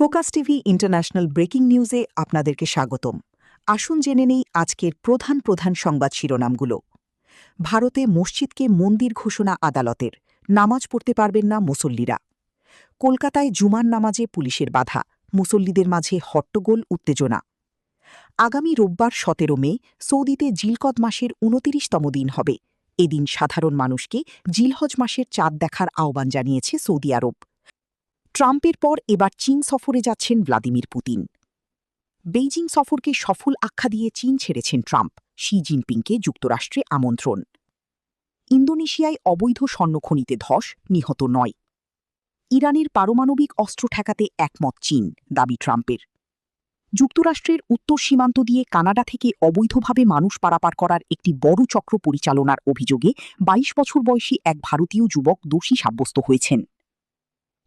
Focus TV international breaking নিউজে আপনাদেরকে স্বাগতম। আসুন জেনে নেই আজকের প্রধান সংবাদ শিরোনামগুলো। ভারতে মসজিদকে মন্দির ঘোষণা আদালতের, নামাজ পড়তে পারবেন না মুসল্লিরা। কলকাতায় জুমার নামাজে পুলিশের বাধা, মুসল্লিদের মাঝে হট্টগোল উত্তেজনা। আগামী রোববার 17 মে সৌদিতে জিলকদ মাসের 29তম দিন হবে। এদিন সাধারণ মানুষকে জিলহজ মাসের চাঁদ দেখার আহ্বান জানিয়েছে সৌদি আরব। ট্রাম্পের পর এবার চীন সফরে যাচ্ছেন ভ্লাদিমির পুতিন। বেইজিং সফরকে সফল আখ্যা দিয়ে চীন ছেড়েছেন ট্রাম্প, শি জিনপিংকে যুক্তরাষ্ট্রে আমন্ত্রণ। ইন্দোনেশিয়ায় অবৈধ স্বর্ণখনিতে ধস, নিহত 9। ইরানের পারমাণবিক অস্ত্র ঠেকাতে একমত চীন, দাবি ট্রাম্পের। যুক্তরাষ্ট্রের উত্তর সীমান্ত দিয়ে কানাডা থেকে অবৈধভাবে মানুষ পারাপার করার একটি বড় চক্র পরিচালনার অভিযোগে 22 বছর বয়সী এক ভারতীয় যুবক দোষী সাব্যস্ত হয়েছেন।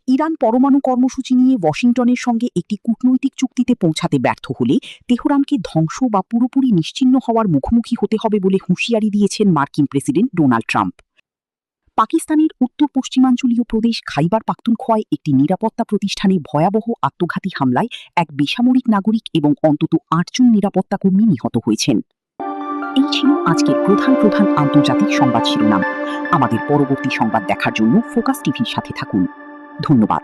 ইরান পরমাণু কর্মসূচি নিয়ে ওয়াশিংটনের সঙ্গে একটি কূটনৈতিক চুক্তিতে পৌঁছাতে ব্যর্থ হলে তেহরানকে ধ্বংস বা পুরোপুরি নিশ্চিহ্ন হওয়ার মুখোমুখি হতে হবে বলে হুঁশিয়ারি দিয়েছেন মার্কিন প্রেসিডেন্ট ডোনাল্ড ট্রাম্প। পাকিস্তানের উত্তর পশ্চিমাঞ্চলীয় প্রদেশ খাইবার পাখতুনখোয়ায় একটি নিরাপত্তা প্রতিষ্ঠানে ভয়াবহ আত্মঘাতী হামলায় এক বেসামরিক নাগরিক এবং অন্তত 8 জন নিরাপত্তাকর্মী নিহত হয়েছেন। এই ছিল আজকের প্রধান আন্তর্জাতিক সংবাদ শিরোনাম। আমাদের পরবর্তী সংবাদ দেখার জন্য ফোকাস টিভির সাথে থাকুন। ধন্যবাদ।